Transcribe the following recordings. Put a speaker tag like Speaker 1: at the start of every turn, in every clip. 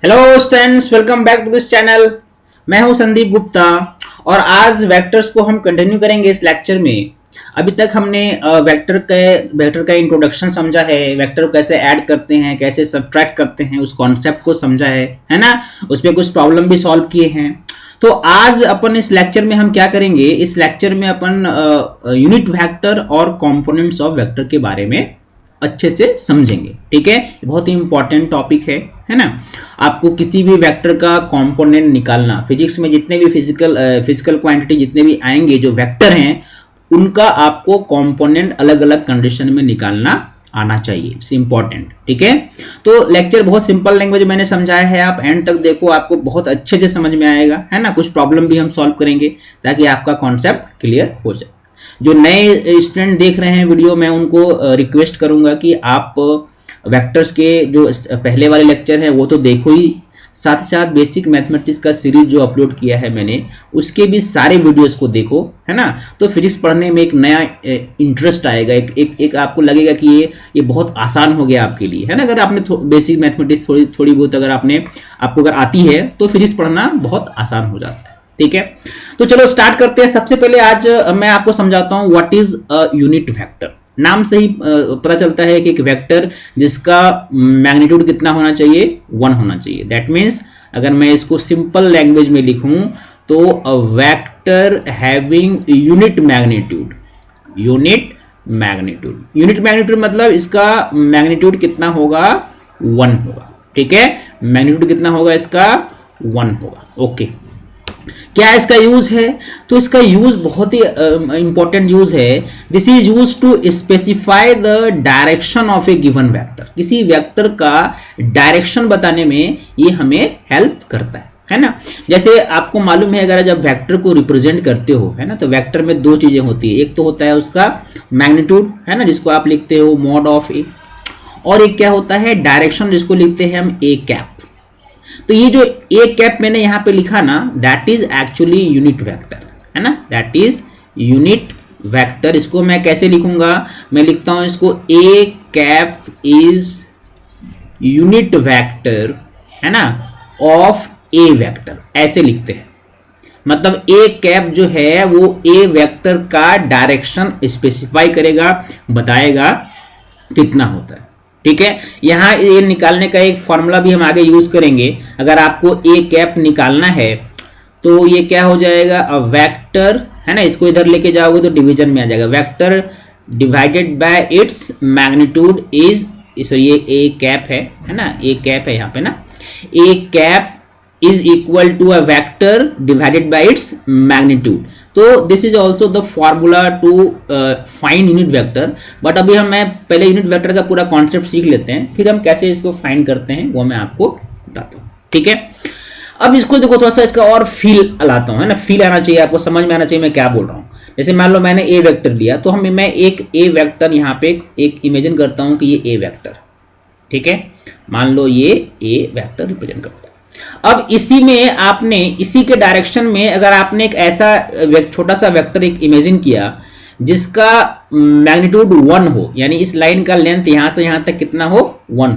Speaker 1: Hello students, welcome back to this channel. मैं हूं संदीप गुप्ता और आज वेक्टर्स को हम कंटिन्यू करेंगे इस लेक्चर में। अभी तक हमने वेक्टर का इंट्रोडक्शन समझा है, वेक्टर को कैसे ऐड करते हैं, कैसे सब्ट्रैक्ट करते हैं, उस कॉन्सेप्ट को समझा है ना। उसमें कुछ प्रॉब्लम भी सॉल्व किए हैं। तो आज अपन इस लेक्चर में हम क्या करेंगे, इस लेक्चर में अपन यूनिट वेक्टर और कंपोनेंट्स ऑफ वेक्टर के बारे में अच्छे से समझेंगे। ठीक है, बहुत ही इंपॉर्टेंट टॉपिक है ना। आपको किसी भी वेक्टर का कंपोनेंट निकालना, फिजिक्स में जितने भी फिजिकल क्वांटिटी जितने भी आएंगे जो वेक्टर हैं, उनका आपको कंपोनेंट अलग अलग कंडीशन में निकालना आना चाहिए। It's important. ठीक है, तो लेक्चर बहुत सिंपल लैंग्वेज मैंने समझाया है, आप एंड तक देखो, आपको बहुत अच्छे से समझ में आएगा, है ना। कुछ प्रॉब्लम भी हम सॉल्व करेंगे ताकि आपका कॉन्सेप्ट क्लियर हो जाए। जो नए स्टूडेंट देख रहे हैं वीडियो, मैं उनको रिक्वेस्ट करूंगा कि आप वेक्टर्स के जो पहले वाले लेक्चर हैं वो तो देखो ही, साथ ही साथ बेसिक मैथमेटिक्स का सीरीज जो अपलोड किया है मैंने, उसके भी सारे वीडियोस को देखो, है ना। तो फिजिक्स पढ़ने में एक नया इंटरेस्ट आएगा, एक आपको लगेगा कि ये बहुत आसान हो गया आपके लिए, है ना। अगर आपने बेसिक मैथमेटिक्स थोड़ी बहुत अगर आपको अगर आती है तो फिजिक्स पढ़ना बहुत आसान हो जाता है। ठीक है, तो चलो स्टार्ट करते हैं। सबसे पहले आज मैं आपको समझाता हूं what is a unit vector. नाम से ही पता चलता है कि एक वेक्टर जिसका मैग्नीट्यूड कितना होना चाहिए, 1 होना चाहिए। दैट मीन्स अगर मैं इसको सिंपल लैंग्वेज में लिखूं तो a vector having unit magnitude. Unit magnitude मतलब इसका मैग्नीट्यूड कितना होगा, 1 होगा। ठीक है, मैग्नीट्यूड कितना होगा इसका, 1 होगा। ओके, क्या इसका यूज है, तो इसका यूज बहुत ही इंपॉर्टेंट यूज है। This is use to specify the direction of a given vector. किसी वेक्टर का डायरेक्शन बताने में ये हमें हेल्प करता है ना। जैसे आपको मालूम है, अगर जब वेक्टर को रिप्रेजेंट करते हो, है ना, तो वेक्टर में दो चीजें होती है। एक तो होता है उसका मैग्नीट्यूड, है ना, जिसको आप लिखते हो मॉड ऑफ ए, और एक क्या होता है डायरेक्शन, जिसको लिखते हैं हम ए कैप। तो ये जो ए कैप मैंने यहां पे लिखा ना, that is actually unit vector, है ना, दैट इज यूनिट वेक्टर। इसको मैं कैसे लिखूंगा, मैं लिखता हूं इसको ए कैप इज यूनिट वेक्टर, है ना, ऑफ ए वेक्टर, ऐसे लिखते हैं। मतलब ए कैप जो है वो ए वेक्टर का डायरेक्शन स्पेसिफाई करेगा, बताएगा कितना होता है। ठीक है, यहां ये निकालने का एक फॉर्मूला भी हम आगे यूज करेंगे। अगर आपको ए कैप निकालना है तो ये क्या हो जाएगा, अ वेक्टर, है ना, इसको इधर लेके जाओगे तो डिवीजन में आ जाएगा। Vector divided by its magnitude is, ये ए कैप है ना, ए कैप है यहाँ पे ना, a cap is equal to a vector divided by its magnitude. तो this is also the formula to find unit vector. But अभी मैं पहले यूनिट वेक्टर का पूरा कॉन्सेप्ट सीख लेते हैं, फिर हम कैसे इसको फाइंड करते हैं वो मैं आपको बताता हूँ। ठीक है, अब इसको देखो, थोड़ा सा इसका और फील लाता हूँ, है ना। फील आना चाहिए, आपको समझ में आना चाहिए मैं क्या बोल रहा हूँ। जैसे मान लो मैंने ए वेक्टर लिया, तो मैं एक ए वेक्टर यहाँ पे एक इमेजिन करता हूँ कि ये ए वेक्टर, ठीक है, मान लो ये ए वेक्टर रिप्रेजेंट करता है। अब इसी में आपने, इसी के डायरेक्शन में अगर आपने एक ऐसा छोटा सा वेक्टर एक इमेजिन किया जिसका मैग्नीट्यूड 1 हो, यानी इस लाइन का लेंथ यहां से यहां तक कितना हो, 1,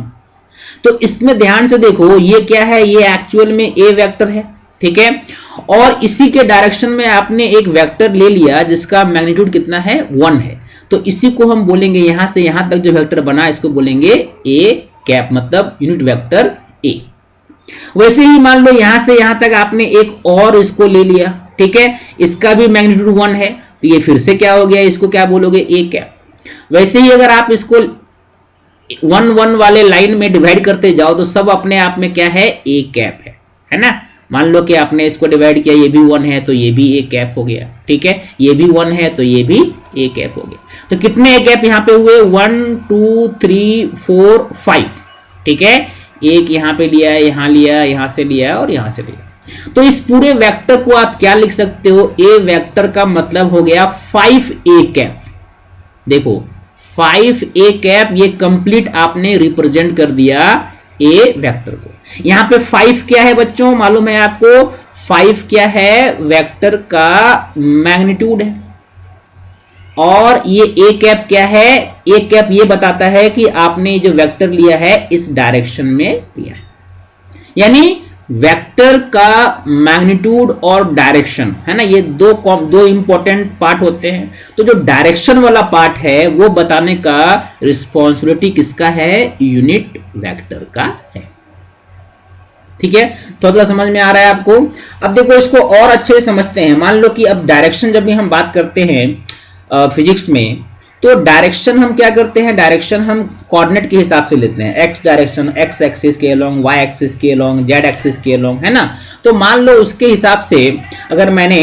Speaker 1: तो इसमें ध्यान से देखो ये क्या है, ये एक्चुअल में ए वेक्टर है। ठीक है, और इसी के डायरेक्शन में आपने एक वेक्टर ले लिया जिसका मैग्नीट्यूड कितना है, 1 है। तो इसी को हम बोलेंगे, यहां से यहां तक जो वेक्टर बना इसको बोलेंगे ए कैप, मतलब यूनिट वेक्टर ए। वैसे ही मान लो यहां से यहां तक आपने एक और इसको ले लिया, ठीक है, इसका भी मैग्नीट्यूड 1 है, तो ये फिर से क्या हो गया, इसको क्या बोलोगे, ए कैप। वैसे ही अगर आप इसको 1 1 वाले लाइन में डिवाइड करते जाओ तो सब अपने आप में क्या है, ए कैप है ना। मान लो कि आपने इसको डिवाइड किया, ये भी 1 है तो ये भी ए कैप हो गया। ठीक है, ये भी 1 है तो ये भी ए कैप हो गया। तो कितने ए कैप यहां पे हुए, 1 2 3 4 5। ठीक है, एक यहां पे लिया है, यहां लिया, यहां से लिया और यहां से लिया। तो इस पूरे वेक्टर को आप क्या लिख सकते हो, ए वेक्टर का मतलब हो गया 5 ए कैप। देखो 5 ए कैप, ये कंप्लीट आपने रिप्रेजेंट कर दिया ए वेक्टर को। यहां पे 5 क्या है बच्चों, मालूम है आपको, 5 क्या है, वेक्टर का मैग्नीट्यूड है। और ये ए कैप क्या है, ए कैप ये बताता है कि आपने जो वेक्टर लिया है इस डायरेक्शन में लिया है। यानी वेक्टर का मैग्नीट्यूड और डायरेक्शन है ना, ये दो इंपॉर्टेंट पार्ट होते हैं। तो जो डायरेक्शन वाला पार्ट है वो बताने का रिस्पॉन्सिबिलिटी किसका है, यूनिट वेक्टर का है। ठीक है, तो थोड़ा समझ में आ रहा है आपको। अब देखो इसको और अच्छे से समझते हैं। मान लो कि अब डायरेक्शन जब भी हम बात करते हैं फिजिक्स में, तो डायरेक्शन हम क्या करते हैं, डायरेक्शन हम कोऑर्डिनेट के हिसाब से लेते हैं। एक्स डायरेक्शन एक्स एक्सिस के अलोंग, वाई एक्सिस के अलोंग, जेड एक्सिस के अलोंग, है ना। तो मान लो उसके हिसाब से अगर मैंने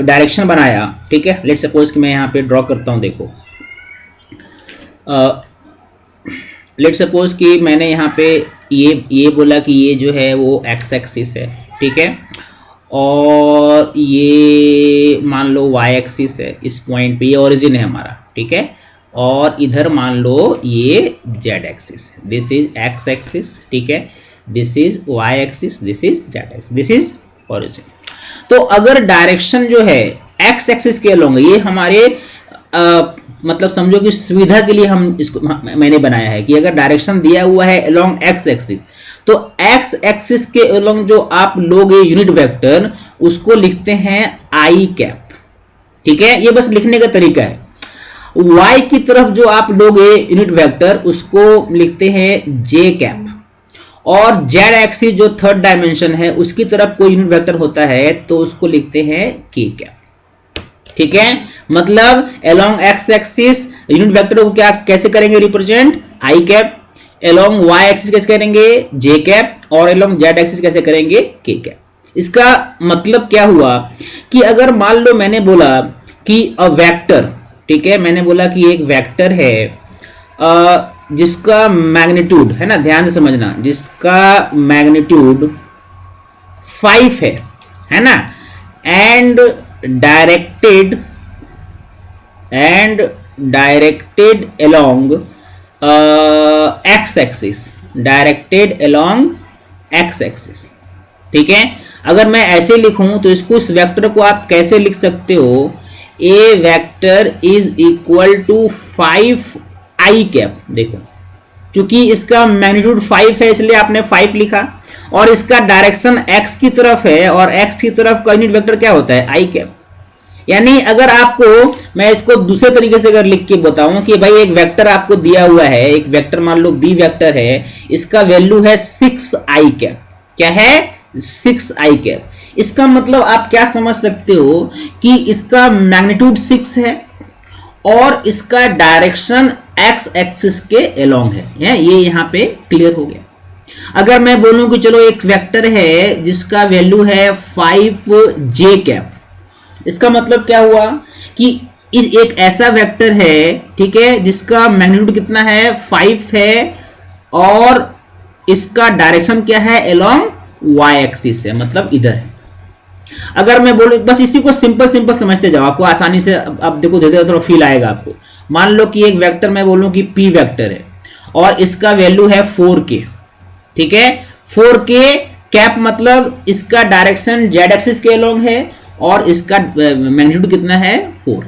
Speaker 1: डायरेक्शन बनाया, ठीक है, लेट्स सपोज कि मैं यहाँ पे ड्रॉ करता हूँ। देखो लेट्स सपोज कि मैंने यहाँ पे ये बोला कि ये जो है वो एक्स एक्सिस है, ठीक है, और ये मान लो वाई एक्सिस है, इस पॉइंट पे ये ओरिजिन है हमारा, ठीक है, और इधर मान लो ये Z axis, this is X axis, ठीक है, this is Y axis, this is Z axis, this is origin. तो अगर डायरेक्शन जो है एक्स एक्सिस के अलोंग, ये हमारे मतलब समझो कि सुविधा के लिए हम इसको मैंने बनाया है कि अगर डायरेक्शन दिया हुआ है अलोंग एक्स एक्सिस, तो एक्स एक्सिस के अलोंग जो आप लोगे यूनिट वेक्टर, उसको लिखते हैं आई कैप, ठीक है, ये बस लिखने का तरीका है। वाई की तरफ जो आप लोगे यूनिट वेक्टर, उसको लिखते हैं जे कैप, और जेड एक्सिस जो थर्ड डायमेंशन है उसकी तरफ कोई यूनिट वेक्टर होता है तो उसको लिखते हैं के कैप, ठीक है। मतलब along X axis unit vector को क्या कैसे करेंगे रिप्रेजेंट, आई कैप, अलोंग वाई एक्सिस कैसे करेंगे, जे कैप, और अलोंग जेड एक्सिस कैसे करेंगे, के कैप। इसका मतलब क्या हुआ कि अगर मान लो मैंने बोला कि अ वेक्टर, ठीक है, मैंने बोला कि एक वेक्टर है जिसका मैग्नीट्यूड है ना, ध्यान से समझना, जिसका मैग्नीट्यूड 5 है ना, and directed along x axis, directed along x axis, ठीक है। अगर मैं ऐसे लिखूं तो इसको, इस वेक्टर को आप कैसे लिख सकते हो, a vector is equal to 5 I cap. देखो क्योंकि इसका मैग्नीट्यूड 5 है इसलिए आपने 5 लिखा, और इसका डायरेक्शन x की तरफ है, और x की तरफ का यूनिट वेक्टर क्या होता है, आई कैप। यानी अगर आपको मैं इसको दूसरे तरीके से अगर लिख के बताऊं कि भाई एक वेक्टर आपको दिया हुआ है, एक वेक्टर मान लो b वेक्टर है, इसका वैल्यू है 6 आई कैप। क्या है, 6 आई कैप। इसका मतलब आप क्या समझ सकते हो कि इसका मैग्नीट्यूड 6 है और इसका डायरेक्शन एक्स एक्सिस के अलोंग है, ये यहां पे क्लियर हो गया। अगर मैं बोलूं कि चलो एक वेक्टर है जिसका वैल्यू है 5 जे कैप, इसका मतलब क्या हुआ कि एक ऐसा वेक्टर है, ठीक है, जिसका मैग्नीट्यूड कितना है, 5 है, और इसका डायरेक्शन क्या है, अलोंग वाई एक्सिस है, मतलब इधर है। अगर मैं बोलूं, बस इसी को सिंपल समझते जाओ, आपको आसानी से अब देखो धीरे धीरे थोड़ा फील आएगा आपको। मान लो कि एक वेक्टर मैं बोलूं कि p वेक्टर है और इसका वैल्यू है 4k, ठीक है, 4k कैप, मतलब इसका डायरेक्शन जेड एक्सिस के अलोंग है और इसका मैग्नीट्यूड कितना है, 4।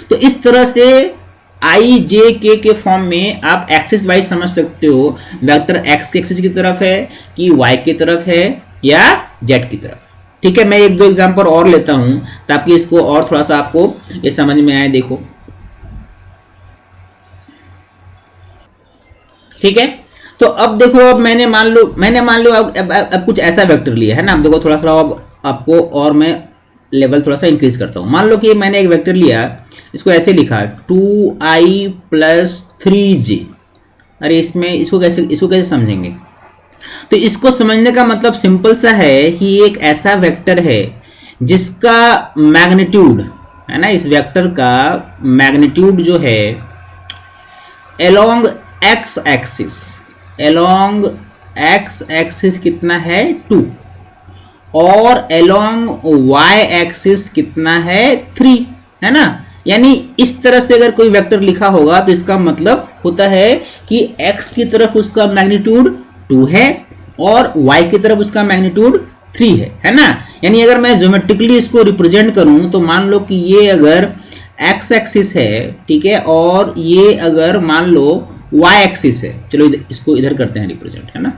Speaker 1: तो इस तरह से आई जे के फॉर्म में आप एक्सिस वाइज समझ सकते हो वेक्टर एक्स के एक्सिस की तरफ है कि वाई की तरफ है या जेड की तरफ। ठीक है, मैं एक दो एग्जांपल और लेता हूं ताकि इसको और थोड़ा सा आपको ये समझ में आए। देखो, ठीक है, तो अब देखो, अब मैंने मान लो अब कुछ ऐसा वेक्टर लिया है ना। अब देखो थोड़ा सा अब आपको और मैं लेवल थोड़ा सा इंक्रीज करता हूं। मान लो कि मैंने एक वेक्टर लिया, इसको ऐसे लिखा 2i + 3j। अरे इसको कैसे समझेंगे? तो इसको समझने का मतलब सिंपल सा है कि एक ऐसा वेक्टर है जिसका मैग्नीट्यूड है ना, इस वेक्टर का मैग्नीट्यूड जो है अलोंग एक्स एक्सिस कितना है, 2, और अलोंग वाई एक्सिस कितना है, 3, है ना। यानी इस तरह से अगर कोई वेक्टर लिखा होगा तो इसका मतलब होता है कि x की तरफ उसका मैग्नीट्यूड 2 है और y की तरफ उसका मैग्नीट्यूड 3 है ना। यानी अगर मैं ज्योमेट्रिकली इसको रिप्रेजेंट करूं तो मान लो कि ये अगर x एक्सिस है, ठीक है, और ये अगर मान लो y एक्सिस है। चलो इसको इधर करते हैं रिप्रेजेंट, है ना।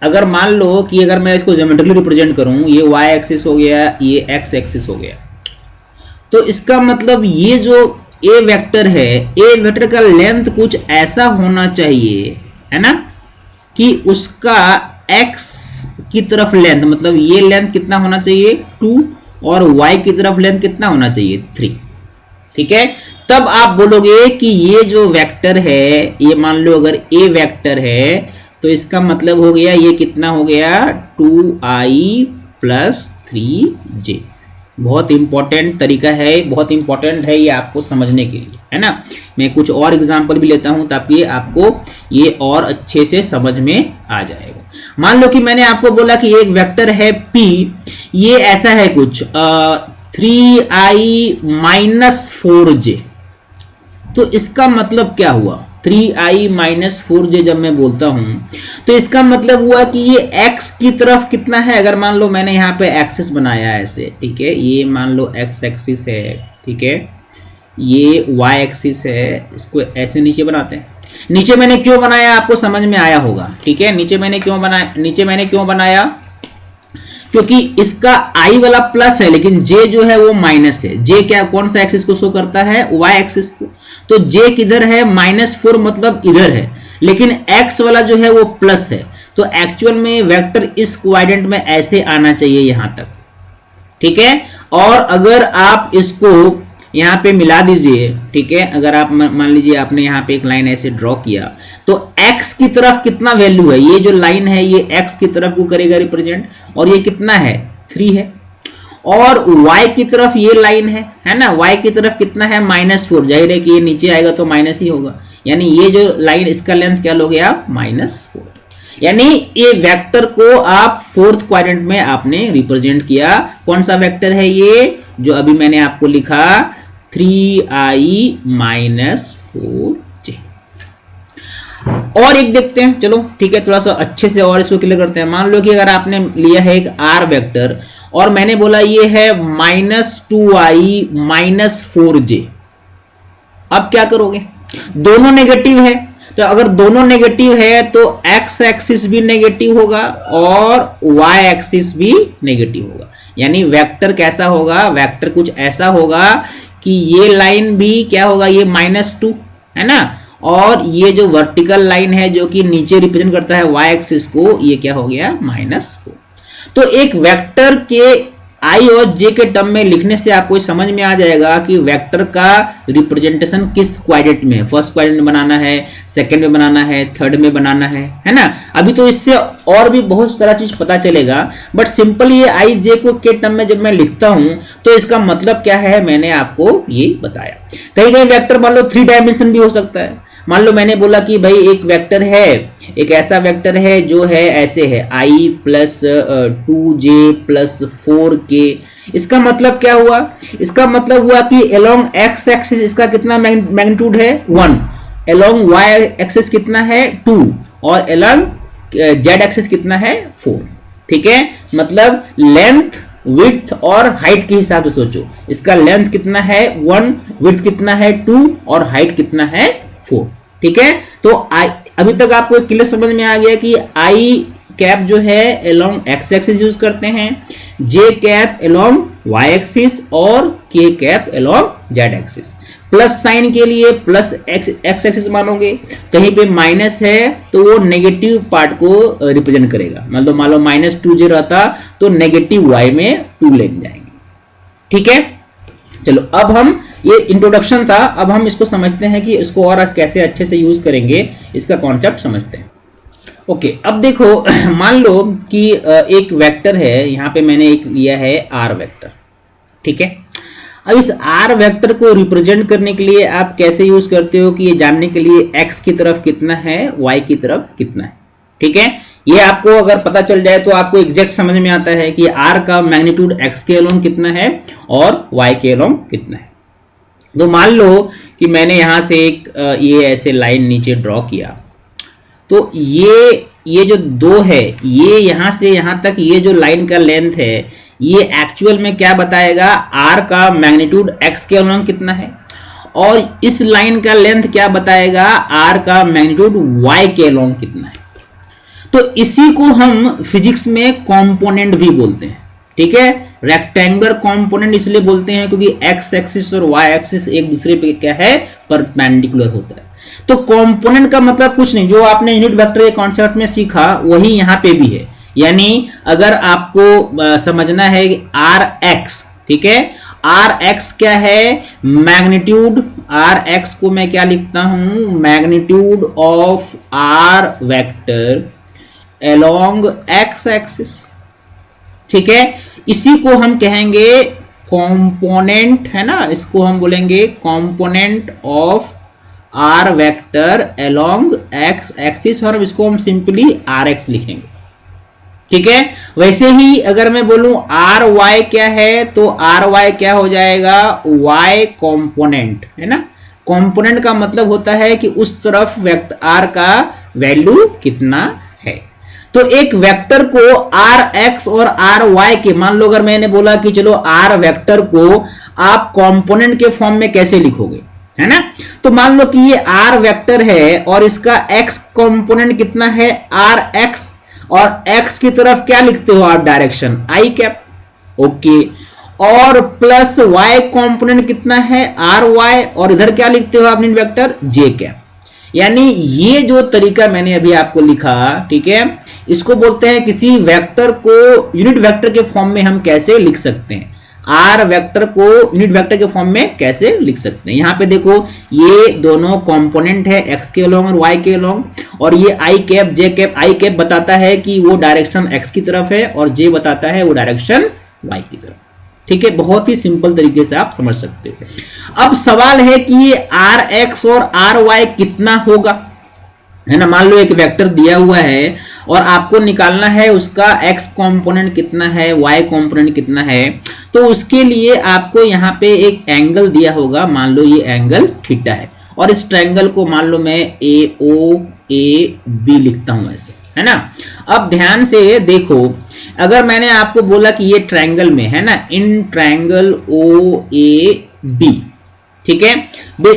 Speaker 1: अगर मान लो कि अगर मैं इसको ज्योमेट्रिकली रिप्रेजेंट करूं, ये y एक्सिस हो गया, ये x एक्सिस हो गया, तो इसका मतलब ये जो a वेक्टर है, a वेक्टर का लेंथ कुछ ऐसा होना चाहिए, है ना, कि उसका x की तरफ लेंथ, मतलब ये लेंथ कितना होना चाहिए 2 और y की तरफ लेंथ कितना होना चाहिए 3। ठीक है, तब आप बोलोगे कि ये जो वेक्टर है, ये मान लो अगर a वेक्टर है, तो इसका मतलब हो गया ये कितना हो गया 2i प्लस 3j। बहुत इंपॉर्टेंट तरीका है, बहुत इंपॉर्टेंट है ये आपको समझने के लिए, है ना। मैं कुछ और एग्जांपल भी लेता हूं ताकि आपको ये और अच्छे से समझ में आ जाएगा। मान लो कि मैंने आपको बोला कि एक वेक्टर है p, ये ऐसा है कुछ 3i माइनस 4j। तो इसका मतलब क्या हुआ, 3i माइनस 4j जब मैं बोलता हूं तो इसका मतलब हुआ कि ये x की तरफ कितना है। अगर मान लो मैंने यहाँ पे एक्सिस बनाया है ऐसे, ठीक है, ये मान लो x एक्सिस है, ठीक है, ये y एक्सिस है, इसको ऐसे नीचे बनाते हैं। नीचे मैंने क्यों बनाया आपको समझ में आया होगा, ठीक है। नीचे मैंने क्यों बनाया, क्योंकि इसका i वाला प्लस है लेकिन j जो है वो माइनस है। j क्या, कौन सा एक्सिस को शो करता है, y एक्सिस को। तो j किधर है, -4 मतलब इधर है, लेकिन x वाला जो है वो प्लस है। तो एक्चुअल में वेक्टर इस क्वाड्रेंट में ऐसे आना चाहिए यहां तक, ठीक है। और अगर आप इसको यहाँ पे मिला दीजिए, ठीक है, अगर आप मान लीजिए आपने यहाँ पे एक लाइन ऐसे ड्रॉ किया, तो x की तरफ कितना वैल्यू है, ये जो लाइन है ये x की तरफ को करेगा रिप्रेजेंट, और ये कितना है 3 है। और y की तरफ ये लाइन है ना, y की तरफ कितना है -4, जाहिर है कि ये नीचे आएगा तो माइनस ही होगा, यानी ये जो लाइन इसका लेंथ क्या लोगे आप -4। यानी ये वेक्टर को आप फोर्थ क्वाड्रेंट में आपने रिप्रेजेंट किया। कौन सा वेक्टर है ये, जो अभी मैंने आपको लिखा 3i माइनस 4j। और एक देखते हैं, चलो ठीक है, थोड़ा सा अच्छे से और इसको क्लियर करते हैं। मान लो कि अगर आपने लिया है एक r वेक्टर और मैंने बोला ये है -2i माइनस 4j। अब क्या करोगे, दोनों नेगेटिव है, तो अगर दोनों नेगेटिव है तो x एक्सिस भी नेगेटिव होगा और y एक्सिस भी नेगेटिव होगा। यानी वेक्टर कैसा होगा, वेक्टर कुछ ऐसा होगा कि ये लाइन भी क्या होगा, ये -2 है ना, और ये जो वर्टिकल लाइन है जो कि नीचे रिप्रेजेंट करता है y एक्सिस को, ये क्या हो गया -4। तो एक वेक्टर के i और j के टर्म में लिखने से आपको समझ में आ जाएगा कि वेक्टर का रिप्रेजेंटेशन किस क्वाड्रेंट में, फर्स्ट क्वाड्रेंट में बनाना है, सेकंड में बनाना है, थर्ड में बनाना है ना। अभी तो इससे और भी बहुत सारा चीज पता चलेगा, बट सिंपल ये i j को के टर्म में जब मैं लिखता हूं तो इसका मतलब क्या है मैंने आपको ये बताया। कहीं कहीं वेक्टर मान लो 3 डायमेंशन भी हो सकता है। मान लो मैंने बोला कि भाई एक वेक्टर है, एक ऐसा वेक्टर है जो है ऐसे है i plus 2j plus 4k। इसका मतलब क्या हुआ, इसका मतलब हुआ कि अलोंग x एक्सिस इसका कितना मैग्नीट्यूड है 1, अलोंग y एक्सिस कितना है 2 और अलोंग z एक्सिस कितना है 4। ठीक है, मतलब लेंथ, विड्थ और हाइट के हिसाब से सोचो, इसका लेंथ कितना है 1, विड्थ कितना है 2 और हाइट कितना है 4। ठीक है, तो अभी तक आपको क्लियर समझ में आ गया कि आई कैप जो है अलोंग एक्स एक्सिस यूज करते हैं, जे कैप अलोंग वाई एक्सिस और के cap along Z axis. Plus sign के लिए प्लस एक्स एक्सिस मानोगे, कहीं पे माइनस है तो वो नेगेटिव पार्ट को रिप्रेजेंट करेगा। मतलब मान लो -2j रहता तो नेगेटिव वाई में 2 लेके जाएंगे। ठीक है, चलो अब हम, ये इंट्रोडक्शन था, अब हम इसको समझते हैं कि इसको और कैसे अच्छे से यूज करेंगे, इसका कॉन्सेप्ट समझते हैं। ओके, अब देखो मान लो कि एक वेक्टर है, यहाँ पे मैंने एक लिया है आर वेक्टर। ठीक है, अब इस आर वेक्टर को रिप्रेजेंट करने के लिए आप कैसे यूज करते हो कि ये जानने के लिए एक्स की तरफ कितना है, वाई की तरफ कितना है। ठीक है, ये आपको अगर पता चल जाए तो आपको एग्जैक्ट समझ में आता है कि आर का मैग्नीट्यूड एक्स के अलोंग कितना है और वाई के अलोंग कितना है। तो मान लो कि मैंने यहां से एक ये ऐसे लाइन नीचे ड्रॉ किया, तो ये जो 2 है, ये यहां से यहां तक ये जो लाइन का लेंथ है, ये एक्चुअल में क्या बताएगा, आर का मैग्नीट्यूड एक्स के अलोंग कितना है, और इस लाइन का लेंथ क्या बताएगा, आर का मैग्नीट्यूड वाई के अलोंग कितना है। तो इसी को हम फिजिक्स में कंपोनेंट भी बोलते हैं, ठीक है। रेक्टेंगुलर कंपोनेंट इसलिए बोलते हैं क्योंकि एक्स एक्सिस और वाई एक्सिस एक दूसरे पे क्या है, परपेंडिकुलर होता है। तो कंपोनेंट का मतलब कुछ नहीं, जो आपने यूनिट वेक्टर के कॉन्सेप्ट में सीखा वही यहां पे भी है। यानी अगर आपको समझना है आर एक्स, ठीक है, आर एक्स क्या है, मैग्नीट्यूड, आर एक्स को मैं क्या लिखता हूं, magnitude of R vector along X axis, ठीक है। इसी को हम कहेंगे कंपोनेंट, है ना, इसको हम बोलेंगे component of R vector along X axis, और इसको हम सिंपली आर एक्स लिखेंगे, ठीक है। वैसे ही अगर मैं बोलूं आर वाई क्या है, तो आर वाई क्या हो जाएगा, वाई कंपोनेंट, है ना। कंपोनेंट का मतलब होता है कि उस तरफ वेक्टर आर का वैल्यू कितना है। तो एक वेक्टर को आर एक्स और आर वाई के, मान लो अगर मैंने बोला कि चलो आर वेक्टर को आप कंपोनेंट के फॉर्म में कैसे लिखोगे, है ना। तो मान लो कि ये आर वेक्टर है और इसका एक्स कंपोनेंट कितना है, आर एक्स, और एक्स की तरफ क्या लिखते हो आप, डायरेक्शन आई कैप, ओके। और प्लस वाई कंपोनेंट कितना है, आर वाई, और इधर क्या लिखते हो आप वेक्टर जे कैप। यानी ये जो तरीका मैंने अभी आपको लिखा, ठीक है, इसको बोलते हैं किसी वेक्टर को यूनिट वेक्टर के फॉर्म में हम कैसे लिख सकते हैं, आर वेक्टर को यूनिट वेक्टर के फॉर्म में कैसे लिख सकते हैं। यहां पे देखो ये दोनों कंपोनेंट है, एक्स के अलोंग और वाई के अलोंग, और ये आई कैप जे कैप, आई कैप बताता है कि वो डायरेक्शन एक्स की तरफ है और जे बताता है वो डायरेक्शन वाई की तरफ, ठीक है। बहुत ही सिंपल तरीके से आप समझ सकते हो। अब सवाल है कि ये आर एक्स और आर वाई कितना होगा, है ना। मान लो एक वेक्टर दिया हुआ है और आपको निकालना है उसका एक्स कंपोनेंट कितना है, वाई कंपोनेंट कितना है। तो उसके लिए आपको यहाँ पे एक एंगल दिया होगा, मान लो ये एंगल थीटा है, और इस ट्रायंगल को मान लो मैं ए ओ ए बी लिखता हूं ऐसे, है ना। अब ध्यान से देखो, अगर मैंने आपको बोला कि ये ट्रायंगल में है ना, in triangle O A B, ठीक है।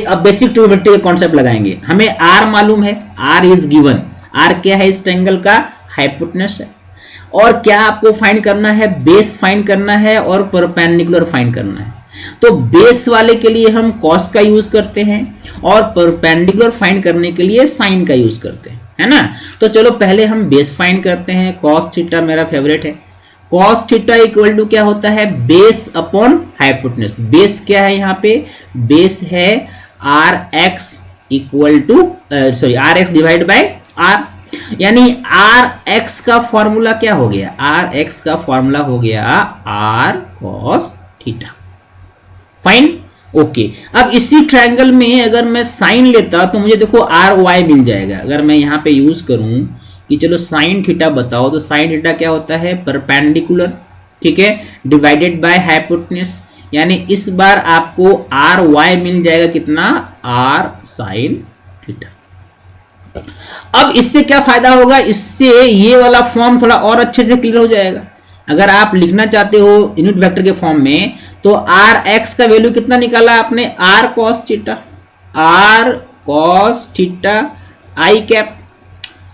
Speaker 1: अब बेसिक ट्रिग्नोमेट्री के कॉन्सेप्ट लगाएंगे। हमें आर मालूम है, आर इज गिवन, आर क्या है, इस ट्रायंगल का हाइपोटेनस है। और क्या आपको फाइंड करना है, बेस फाइंड करना है और परपेंडिकुलर फाइंड करना है। तो बेस वाले के लिए हम कॉस का यूज करते हैं और परपेंडिकुलर फाइंड करने के लिए साइन का यूज करते हैं, है ना। तो चलो पहले हम बेस फाइंड करते हैं। कॉस थीटा मेरा फेवरेट है। कॉस थीटा इक्वल टू क्या होता है, बेस अपॉन हाइपोटेनस। बेस क्या है यहाँ पे, बेस है R X equal to sorry R X divide by R, यानी आर एक्स का फॉर्मूला क्या हो गया, आर एक्स का फॉर्मूला हो गया R cos theta, fine, okay. अब इसी ट्रायंगल में अगर मैं साइन लेता तो मुझे देखो आर वाई मिल जाएगा। अगर मैं यहाँ पे यूज करूं कि चलो साइन थीटा बताओ, तो साइन थीटा क्या होता है, परपेंडिकुलर, ठीक है, डिवाइडेड बाय हाइपोटेनस, यानी इस बार आपको आर वाई मिल जाएगा कितना, आर साइन थीटा। अब इससे क्या फायदा होगा, इससे ये वाला फॉर्म थोड़ा और अच्छे से क्लियर हो जाएगा। अगर आप लिखना चाहते हो यूनिट वेक्टर के फॉर्म में, तो आर एक्स का वैल्यू कितना निकाला आपने, R cos theta, R cos theta I cap,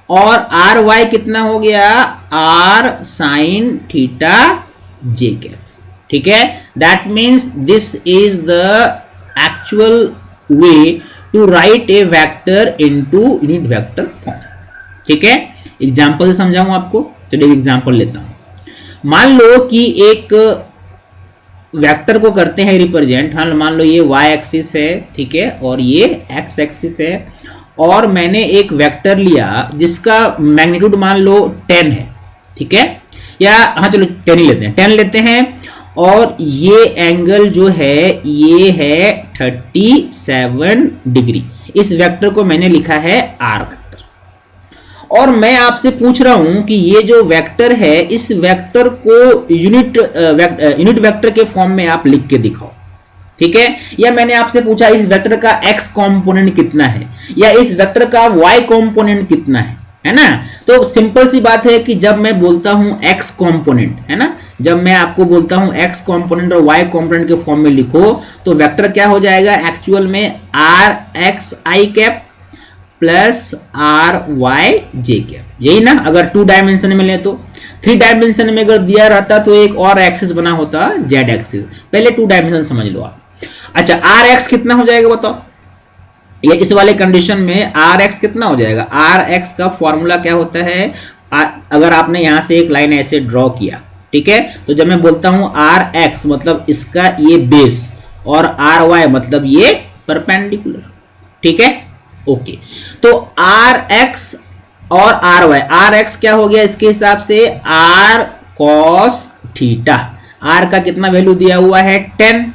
Speaker 1: और आर वाई कितना हो गया, R sine theta J cap, ठीक है। That means this is the actual way to write a vector into unit vector form, ठीक है। एग्जांपल से समझाऊं आपको, चलिए एग्जांपल लेता हूं। मान लो कि एक वेक्टर को करते हैं रिप्रेजेंट, हाँ मान लो ये y एक्सिस है, ठीक है, और ये x एक्सिस है, और मैंने एक वेक्टर लिया जिसका मैग्नीट्यूड मान लो 10 है, ठीक है, या हाँ चलो 10 ही लेते हैं, 10 लेते हैं, और ये एंगल जो है ये है 37 डिग्री। इस वेक्टर को मैंने लिखा है r वेक्टर, और मैं आपसे पूछ रहा हूं कि ये जो वेक्टर है, इस वेक्टर को यूनिट वेक्टर के फॉर्म में आप लिख के दिखाओ, ठीक है। या मैंने आपसे पूछा इस वेक्टर का x कंपोनेंट कितना है, या इस वेक्टर का y कंपोनेंट कितना है ना। तो सिंपल सी बात है कि जब मैं बोलता हूं x कंपोनेंट, है ना, जब मैं आपको बोलता हूं x कंपोनेंट और y कंपोनेंट के फॉर्म में लिखो, तो वेक्टर क्या हो जाएगा एक्चुअल में, R X I cap plus R Y J cap, यही ना। अगर 2 डायमेंशन में ले तो 3 डायमेंशन में अगर दिया रहता तो एक और एक्सिस बना होता जेड एक्सिस। पहले 2 डायमेंशन समझ लो आप। अच्छा, आर एक्स कितना हो जाएगा बताओ, ये इस वाले कंडीशन में आर एक्स कितना हो जाएगा। आर एक्स का फॉर्मूला क्या होता है, अगर आपने यहां से एक लाइन ऐसे ड्रॉ किया, ठीक है, तो जब मैं बोलता हूं आर एक्स मतलब इसका ये बेस और आर वाई मतलब ये परपेंडिकुलर, ठीक है, ओके। तो आर एक्स और आर वाई, आर एक्स क्या हो गया इसके हिसाब से आर कॉस थीटा, आर का कितना वैल्यू दिया हुआ है 10,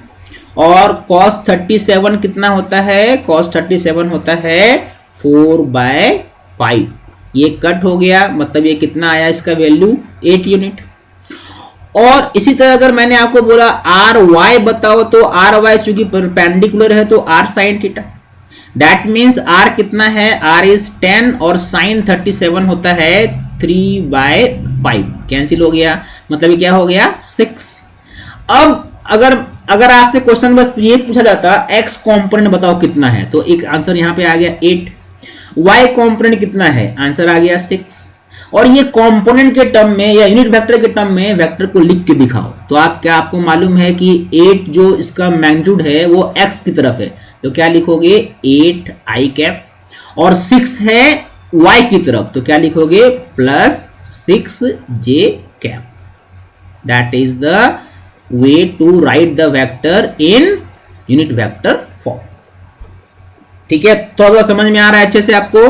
Speaker 1: और cos 37 कितना होता है, cos 37 होता है 4/5, ये कट हो गया, मतलब ये कितना आया इसका वैल्यू 8 यूनिट। और इसी तरह अगर मैंने आपको बोला आर वाई बताओ, तो आर वाई चूंकि परपेंडिकुलर है तो R sine theta, that means R कितना है, आर इज 10 और साइन 37 होता है 3/5, कैंसिल हो गया, मतलब ये क्या हो गया 6। अब अगर आपसे क्वेश्चन बस ये पूछा जाता x कंपोनेंट बताओ कितना है, तो एक आंसर यहां पे आ गया 8, y कंपोनेंट कितना है, आंसर आ गया 6, और ये कंपोनेंट के टर्म में या यूनिट वेक्टर के टर्म में वेक्टर को लिख के दिखाओ, तो आपको मालूम है कि 8 जो इसका मैग्नीट्यूड है वो x की तरफ है, तो क्या लिखोगे 8i कैप, और 6 है y की तरफ, तो क्या लिखोगे +6j cap. That is the way to write the vector in unit vector form, ठीक है। तो समझ में आ रहा है अच्छे से आपको,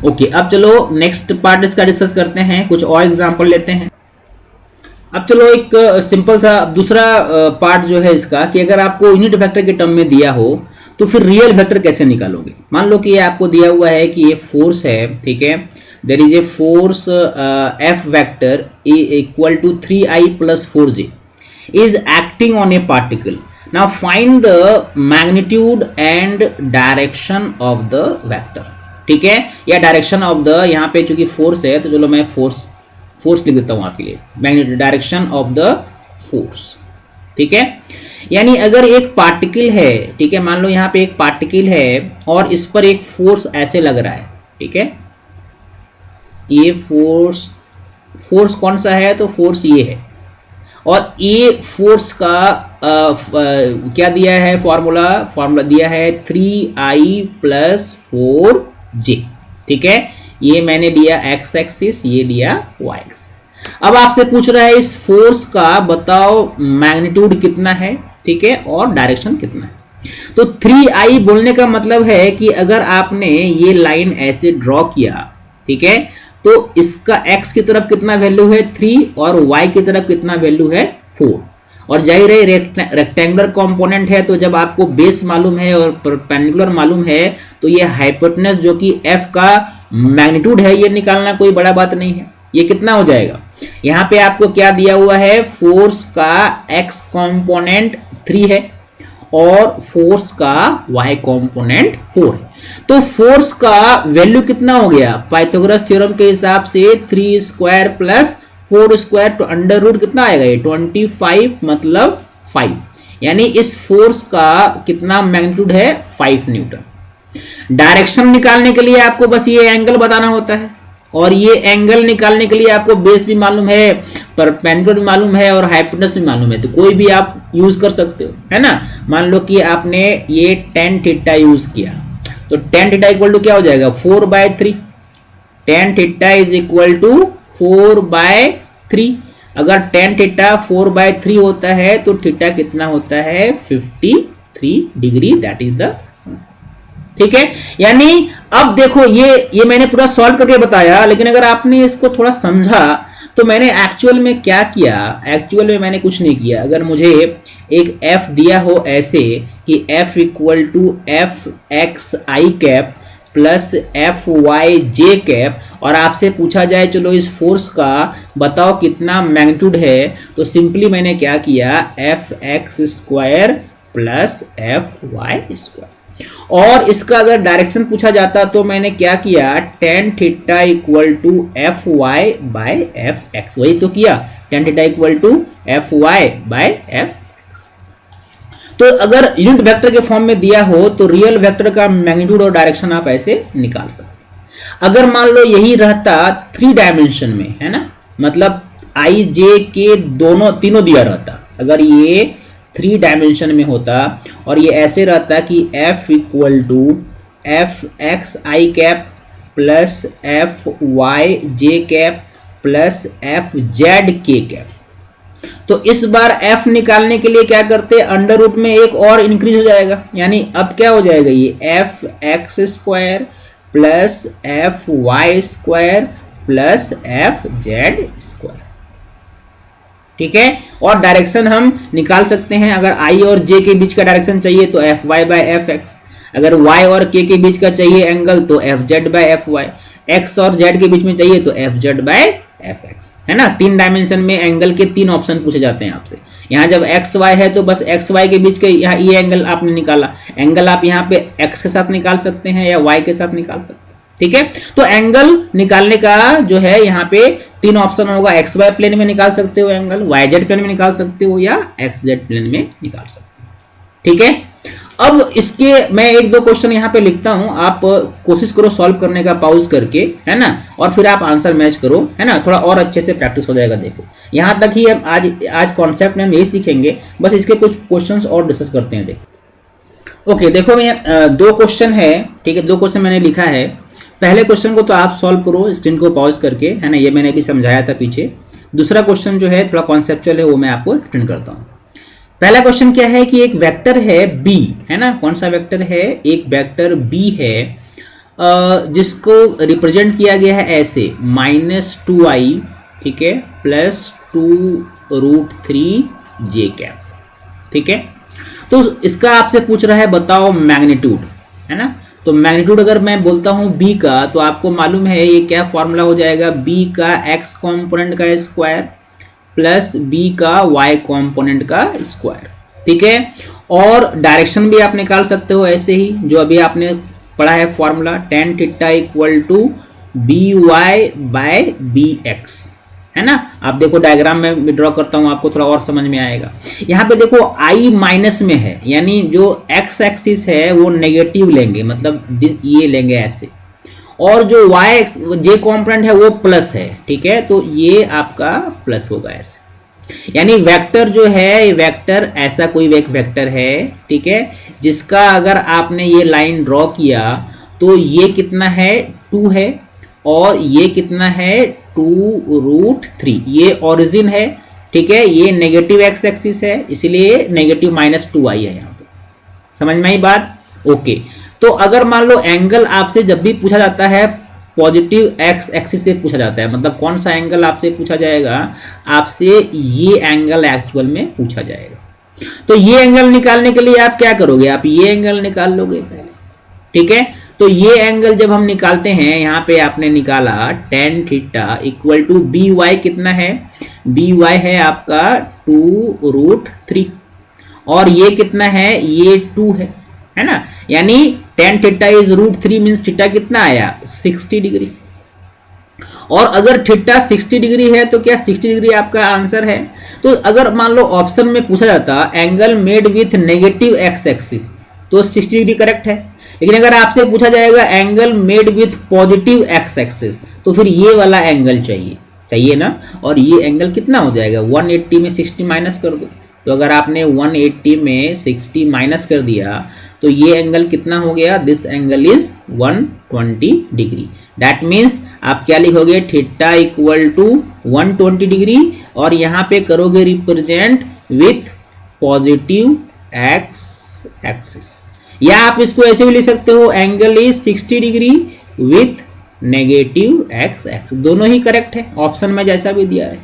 Speaker 1: ओके। अब चलो नेक्स्ट पार्ट इसका डिस्कस करते हैं, कुछ और एग्जांपल लेते हैं। अब चलो एक सिंपल सा दूसरा पार्ट जो है इसका, कि अगर आपको यूनिट वेक्टर के टर्म में दिया हो तो फिर रियल वेक्टर कैसे निकालोगे। मान लो कि ये आपको दिया हुआ है कि ये फोर्स है, ठीक है, there is a force F vector equal to 3i + 4j is acting on a particle. Now find the magnitude and direction of the vector, ठीक है, या डायरेक्शन ऑफ द, यहाँ पे चूंकि फोर्स है तो चलो मैं फोर्स लिख देता हूँ आपके लिए, magnetic direction of the force, ठीक है। यानी अगर एक पार्टिकल है, ठीक है, मान लो यहाँ पे एक पार्टिकल है और इस पर एक फोर्स ऐसे लग रहा है, ठीक है, ये फोर्स कौन सा है, तो फोर्स ये है, और ये फोर्स का क्या दिया है, फॉर्मूला दिया है 3i + 4j, ठीक है, ये मैंने लिया x एक्सिस, ये लिया y एक्सिस। अब आपसे पूछ रहा है इस फोर्स का बताओ मैग्नीट्यूड कितना है, ठीक है, और डायरेक्शन कितना है। तो 3i बोलने का मतलब है कि अगर आपने ये लाइन ऐसे ड्रॉ किया, ठीक है, तो इसका x की तरफ कितना वैल्यू है 3 और y की तरफ कितना वैल्यू है 4, और जाहिर है रेक्टेंगुलर कंपोनेंट है, तो जब आपको बेस मालूम है और परपेंडिकुलर मालूम है तो ये हाइपोटेनस जो कि f का मैग्नीट्यूड है ये निकालना कोई बड़ा बात नहीं है। ये कितना हो जाएगा, यहाँ पे आपको क्या दिया हुआ है, फोर्स का x कंपोनेंट 3 है और फोर्स का y कंपोनेंट 4 है। तो फोर्स का वैल्यू कितना हो गया, पाइथागोरस थ्योरम के हिसाब से 3² + 4² तो अंडर रूट कितना आएगा, ये 25 मतलब 5, यानी इस फोर्स का कितना मैग्नीट्यूड है 5 न्यूटन। डायरेक्शन निकालने के लिए आपको बस ये एंगल बताना होता है, और ये एंगल निकालने के लिए आपको बेस भी मालूम है, परपेंडिकुलर भी मालूम है और हाइपोटेनस भी मालूम है, तो कोई भी आप यूज कर सकते हो, है ना। मान लो कि आपने ये tan थीटा यूज किया, तो tan थीटा इक्वल टू क्या हो जाएगा 4/3, tan theta is equal to 4/3। अगर tan थीटा 4/3 होता है तो थीटा कितना होता है 53 डिग्री, दैट इज द, ठीक है। यानी अब देखो ये मैंने पूरा सॉल्व करके बताया, लेकिन अगर आपने इसको थोड़ा समझा तो मैंने एक्चुअल में क्या किया, एक्चुअल में मैंने कुछ नहीं किया। अगर मुझे एक f दिया हो ऐसे कि f equal to fxi cap plus fyj cap, और आपसे पूछा जाए चलो इस फोर्स का बताओ कितना मैग्नीट्यूड है, तो सिंपली मैंने क्या किया fx² प्लस fy², और इसका अगर डायरेक्शन पूछा जाता तो मैंने क्या किया tan theta equal to fy/fx, वही तो किया, tan theta equal to fy/f। तो अगर यूनिट वेक्टर के फॉर्म में दिया हो तो रियल वेक्टर का मैग्नीट्यूड और डायरेक्शन आप ऐसे निकाल सकते हैं। अगर मान लो यही रहता 3 डायमेंशन में, है ना, मतलब आई जे के दोनों तीनों दिया रहता, अगर ये 3 डायमेंशन में होता और ये ऐसे रहता कि f equal to F X I cap plus F Y J cap plus F Z K cap, तो इस बार f निकालने के लिए क्या करते हैं, अंडर रूट में एक और इंक्रीज हो जाएगा, यानी अब क्या हो जाएगा, ये F X square plus F Y square plus F Z square. ठीक है, और डायरेक्शन हम निकाल सकते हैं, अगर i और j के बीच का डायरेक्शन चाहिए तो F Y by F X, अगर y और k के बीच का चाहिए एंगल तो F Z by F Y, x और z के बीच में चाहिए तो F Z by F X, है ना। 3 डायमेंशन में एंगल के 3 ऑप्शन पूछे जाते हैं आपसे। यहाँ जब एक्स वाई है तो बस एक्स वाई के बीच के यहाँ ये एंगल आपने निकाला, एंगल आप यहाँ पे एक्स के साथ निकाल सकते हैं या वाई के साथ निकाल सकते हैं। ठीक है, तो एंगल निकालने का जो है यहाँ पे 3 ऑप्शन होगा, एक्स वाई प्लेन में निकाल सकते हो एंगल, वाई जेड प्लेन में निकाल सकते हो या एक्स जेड प्लेन में निकाल सकते हो। ठीक है, अब इसके मैं 1-2 क्वेश्चन यहाँ पे लिखता हूं, आप कोशिश करो सॉल्व करने का पॉज करके, है ना, और फिर आप आंसर मैच करो, है ना, थोड़ा और अच्छे से प्रैक्टिस हो जाएगा। देखो यहाँ तक ही हम आज कॉन्सेप्ट में हम यही सीखेंगे, बस इसके कुछ क्वेश्चंस और डिस्कस करते हैं। देखो ओके, देखो मैं 2 क्वेश्चन है, ठीक है, 2 क्वेश्चन मैंने लिखा है। पहले क्वेश्चन को तो आप सॉल्व करो स्क्रीन को पॉज करके, है ना, ये मैंने भी समझाया था पीछे। दूसरा क्वेश्चन जो है थोड़ा कॉन्सेप्चुअल है, वो मैं आपको एक्सप्लेन करता हूँ। पहला क्वेश्चन क्या है कि एक वेक्टर है b, है ना, कौन सा वेक्टर है, एक वेक्टर b है जिसको रिप्रेजेंट किया गया है ऐसे -2i, ठीक है, प्लस 2√3 j कैप। ठीक है, तो इसका आपसे पूछ रहा है बताओ मैग्नीट्यूड, है ना। तो मैग्नीट्यूड अगर मैं बोलता हूँ b का, तो आपको मालूम है ये क्या फॉर्मूला हो जाएगा, b का x कॉम्पोनेंट का स्क्वायर प्लस b का y कॉम्पोनेंट का स्क्वायर। ठीक है, और डायरेक्शन भी आप निकाल सकते हो ऐसे ही, जो अभी आपने पढ़ा है formula tan theta equal to by by bx, है ना। आप देखो डायग्राम में ड्रॉ करता हूं, आपको थोड़ा और समझ में आएगा। यहाँ पे देखो i माइनस में है, यानी जो x एक्सिस है वो नेगेटिव लेंगे, मतलब ये लेंगे ऐसे, और जो y j कॉम्पोनेंट है वो प्लस है। ठीक है, तो ये आपका प्लस होगा ऐसे, यानी वेक्टर जो है, वेक्टर ऐसा कोई एक वेक्टर है, ठीक है, जिसका अगर आपने ये लाइन ड्रॉ किया तो ये कितना है 2 है, और ये कितना है 2√3, ये ओरिजिन है। ठीक है, ये नेगेटिव एक्स एक्सिस है, इसलिए नेगेटिव -2i है यहाँ पे। समझ में आई बात? ओके, तो अगर मान लो एंगल आपसे जब भी पूछा जाता है पॉजिटिव एक्स एक्सिस से पूछा जाता है, मतलब कौन सा एंगल आपसे पूछा जाएगा, आपसे ये एंगल एक्चुअल में पूछा जाएगा। तो ये एंगल निकालने के लिए आप क्या करोगे, आप ये एंगल निकाल लोगे पहले। ठीक है, तो ये एंगल जब हम निकालते हैं, यहाँ पे आपने निकाला tan theta equal to B Y, कितना है, बी वाई है आपका 2√3, और ये कितना है, ये 2 है ना, यानी tan theta is √3 means theta कितना आया 60 डिग्री। और अगर थीटा 60 डिग्री है तो क्या 60 डिग्री आपका आंसर है। तो अगर मान लो ऑप्शन में पूछा जाता angle made with negative x axis तो 60 डिग्री करेक्ट है, लेकिन अगर आपसे पूछा जाएगा angle made with positive x axis तो फिर ये वाला एंगल चाहिए ना, और ये एंगल कितना हो जाएगा 180 में 60 माइनस कर दो। तो अगर आपने 180 में 60 माइनस कर दिया तो ये एंगल कितना हो गया, this angle is 120 degree. That means आप क्या लिखोगे, थीटा इक्वल टू 120 डिग्री, और यहाँ पे करोगे represent with positive x axis, या आप इसको ऐसे भी लिख सकते हो angle is 60 degree with negative x axis, दोनों ही करेक्ट है, ऑप्शन में जैसा भी दिया है।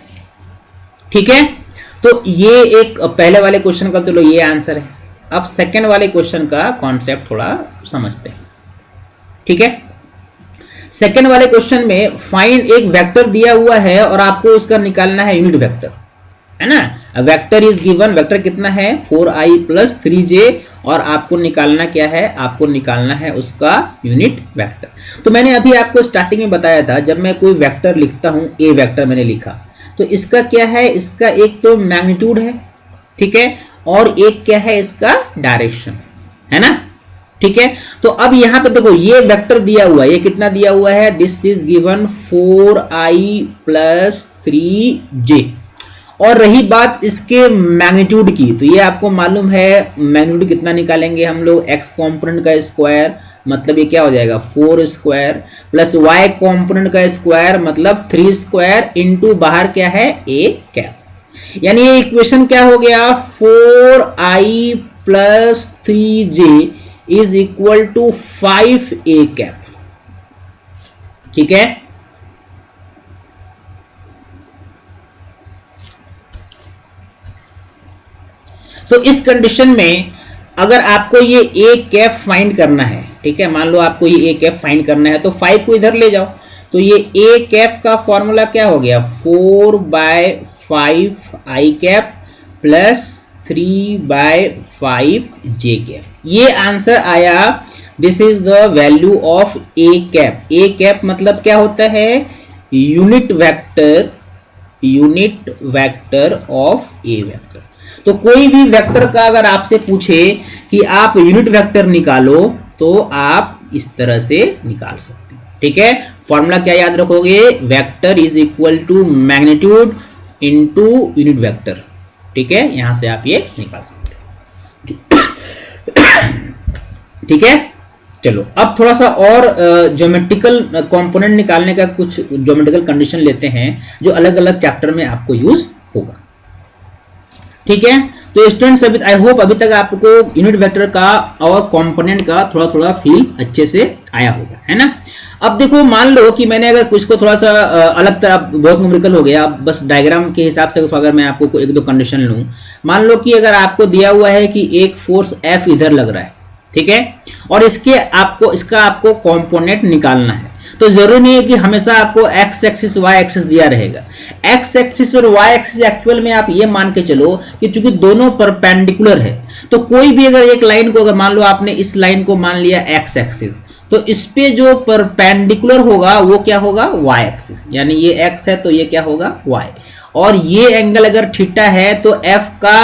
Speaker 1: ठीक है, तो ये एक पहले वाले क्वेश्चन का चलो ये आंसर है। अब सेकंड वाले क्वेश्चन का कॉन्सेप्ट थोड़ा समझते हैं। ठीक है, सेकंड वाले क्वेश्चन में फाइंड, एक वेक्टर दिया हुआ है और आपको उसका निकालना है यूनिट वेक्टर, है ना। वेक्टर इज गिवन, वेक्टर कितना है 4i प्लस 3j, और आपको निकालना क्या है, आपको निकालना है उसका यूनिट वेक्टर। तो मैंने अभी आपको स्टार्टिंग में बताया था, जब मैं कोई वेक्टर लिखता हूं, ए वेक्टर मैंने लिखा, तो इसका क्या है, इसका एक तो मैग्नीट्यूड है, ठीक है, और एक क्या है इसका डायरेक्शन, है ना। ठीक है। तो अब यहां पे देखो ये वेक्टर दिया हुआ है, ये कितना दिया हुआ है, this is given 4i plus 3j। और रही बात इसके मैग्नीट्यूड की, तो ये आपको मालूम है मैग्नीट्यूड कितना निकालेंगे हम लोग, x कॉम्पोनेंट का स्क्वायर, मतलब ये क्या हो जाएगा 4 स्क्वायर प्लस y कॉम्पोनेंट का स्क्वायर मतलब 3 स्क्वायर इंटू बाहर क्या है a कैप। यानी ये इक्वेशन क्या हो गया 4i plus 3j is equal to 5a cap. ठीक है। तो इस कंडीशन में अगर आपको ये ए कैप फाइंड करना है, ठीक है, मान लो आपको ये ए कैप फाइंड करना है, तो 5 को इधर ले जाओ, तो ये ए कैप का फॉर्मूला क्या हो गया 4/5 आई कैप प्लस 3/5 जे कैप। ये आंसर आया, this is the value of A cap. A cap मतलब क्या होता है unit vector of A vector. तो कोई भी वेक्टर का अगर आपसे पूछे कि आप यूनिट वेक्टर निकालो तो आप इस तरह से निकाल सकते हैं। ठीक है, फॉर्मूला क्या याद रखोगे, vector is equal to magnitude into unit vector. ठीक है, यहां से आप ये निकाल सकते हैं। ठीक है, चलो अब थोड़ा सा और ज्योमेट्रिकल कंपोनेंट निकालने का कुछ ज्योमेट्रिकल कंडीशन लेते हैं जो अलग अलग चैप्टर में आपको यूज होगा। ठीक है, तो स्टूडेंट्स अभी आई होप अभी तक आपको यूनिट वेक्टर का और कंपोनेंट का थोड़ा थोड़ा फील अच्छे से आया होगा, है ना। अब देखो मान लो कि मैंने अगर कुछ को थोड़ा सा अलग तरह, बहुत न्यूमेरिकल हो गया, बस डायग्राम के हिसाब से अगर मैं आपको एक दो कंडीशन लूं, मान लो कि अगर आपको दिया हुआ है कि एक फोर्स F इधर लग रहा है, ठीक है, और इसका आपको कंपोनेंट निकालना है, तो जरूरी नहीं है कि हमेशा आपको x एक्सिस y एक्सिस दिया रहेगा। x एक्सिस और y एक्सिस एक्चुअल में आप ये मान के चलो कि चूंकि दोनों परपेंडिकुलर है, तो कोई भी अगर एक लाइन को, अगर मान लो आपने इस लाइन को मान लिया x एक्सिस, तो इस पे जो परपेंडिकुलर होगा वो क्या होगा y एक्सिस, यानी ये x है तो ये क्या होगा y, और ये एंगल अगर थीटा है तो f का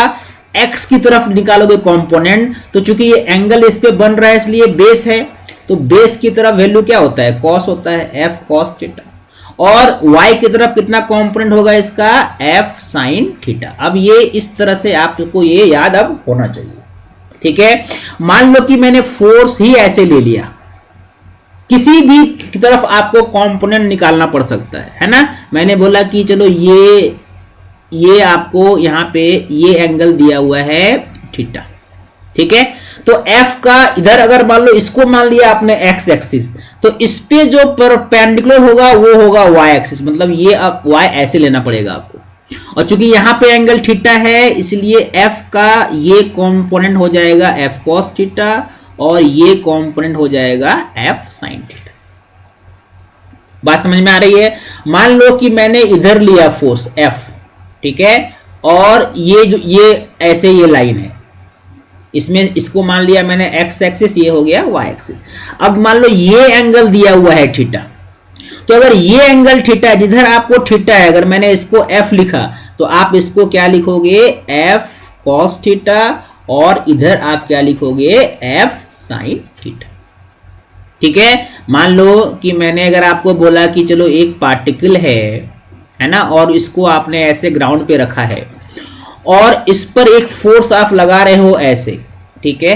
Speaker 1: x की तरफ निकालोगे कंपोनेंट, तो चूंकि ये एंगल इस पे बन रहा है इसलिए बेस है, तो बेस की तरफ वैल्यू क्या होता है cos होता है, f cos थीटा, और y की तरफ कितना कंपोनेंट होगा इसका f sin थीटा। अब ये इस तरह से आपको ये याद अब होना चाहिए। ठीक है, मान लो कि मैंने फोर्स ही ऐसे ले लिया, किसी भी की तरफ आपको कंपोनेंट निकालना पड़ सकता है ना। मैंने बोला कि चलो ये आपको यहाँ पे ये एंगल दिया हुआ है थीटा, ठीक है, तो F का इधर अगर मान लो इसको मान लिया आपने x एक्सिस, तो इस पे जो परपेंडिकुलर होगा वो होगा y एक्सिस, मतलब ये अब y ऐसे लेना पड़ेगा आपको, और चूंकि यहां पे एंगल थीटा है इसलिए F का ये कंपोनेंट हो जाएगा f cos थीटा और ये कंपोनेंट हो जाएगा f sin थीटा। बात समझ में आ रही है। मान लो कि मैंने इधर लिया फोर्स F, ठीक है, और ये ऐसे ये लाइन है, इसमें इसको मान लिया मैंने x एक्सिस, ये हो गया y एक्सिस। अब मान लो ये एंगल दिया हुआ है थीटा, तो अगर ये एंगल थीटा है, जिधर आपको थीटा है, अगर मैंने इसको f लिखा तो आप इसको क्या लिखोगे f cos थीटा, और इधर आप क्या लिखोगे f sin थीटा। ठीक है, मान लो कि मैंने अगर आपको बोला कि चलो एक पार्टिकल है ना, और इसको आपने ऐसे ग्राउंड पे रखा है और इस पर एक फोर्स आप लगा रहे हो ऐसे, ठीक है,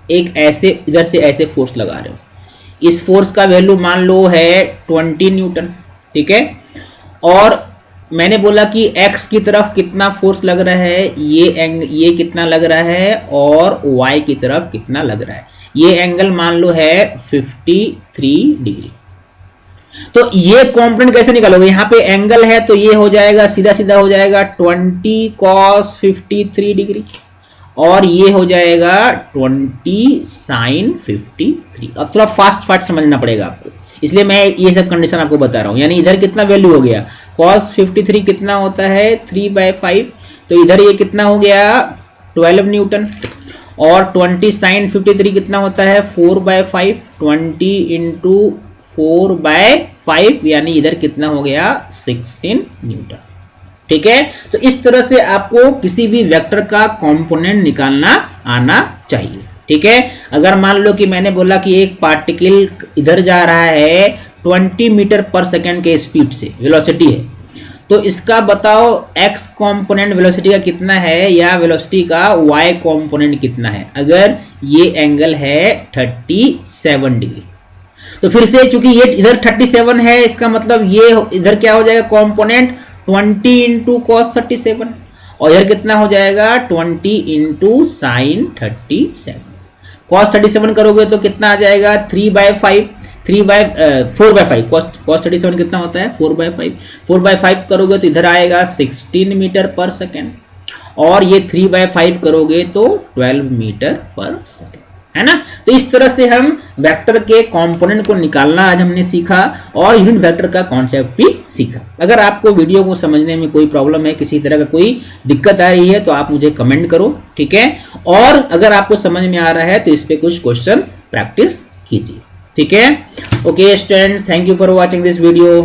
Speaker 1: एक ऐसे इधर से ऐसे फोर्स लगा रहे हो, इस फोर्स का वैल्यू मान लो है 20 न्यूटन, ठीक है, और मैंने बोला कि x की तरफ कितना फोर्स लग रहा है, ये कितना लग रहा है, और y की तरफ कितना लग रहा है, ये एंगल मान लो है 53 डिग्री। तो ये कंपोनेंट कैसे निकालोगे, यहाँ पे एंगल है तो ये हो जाएगा सीधा सीधा हो जाएगा 20 cos 53 डिग्री, और ये हो जाएगा 20 sin 53। अब थोड़ा फास्ट समझना पड़ेगा आपको, इसलिए मैं ये सब कंडीशन आपको बता रहा हूँ। यानी इधर कितना वैल्यू हो गया, cos 53 कितना होता है 3/5, तो इधर ये कितना हो गया 12 न्यूटन, और 20 sin 53 कितना होता है 4/5, 20 इंटू 4/5, यानी इधर कितना हो गया 16 न्यूटन। ठीक है, तो इस तरह से आपको किसी भी वेक्टर का कंपोनेंट निकालना आना चाहिए। ठीक है। अगर मान लो कि मैंने बोला कि एक पार्टिकल इधर जा रहा है 20 मीटर पर सेकेंड के स्पीड से, वेलोसिटी है, तो इसका बताओ x कंपोनेंट वेलोसिटी का कितना है या वेलोसिटी का y कंपोनेंट कितना है। अगर ये एंगल है 37 डिग्री, तो फिर से चूंकि ये इधर 37 है, इसका मतलब ये इधर क्या हो जाएगा कंपोनेंट 20 इंटू कॉस 37, और इधर कितना हो जाएगा 20 इंटू साइन 37। कॉस 37 करोगे तो कितना आ जाएगा 3/5, 4/5, कॉस 37 कितना होता है 4/5, 4/5 करोगे तो इधर आएगा 16 मीटर पर सेकेंड, और ये 3/5 करोगे तो 12 मीटर पर सेकेंड, है ना। तो इस तरह से हम वेक्टर के कंपोनेंट को निकालना आज हमने सीखा, और यूनिट वेक्टर का कॉन्सेप्ट भी सीखा। अगर आपको वीडियो को समझने में कोई प्रॉब्लम है, किसी तरह का कोई दिक्कत आ रही है, तो आप मुझे कमेंट करो, ठीक है। और अगर आपको समझ में आ रहा है तो इस पे कुछ क्वेश्चन प्रैक्टिस कीजिए, ठीक है। Okay student, thank you for watching this video.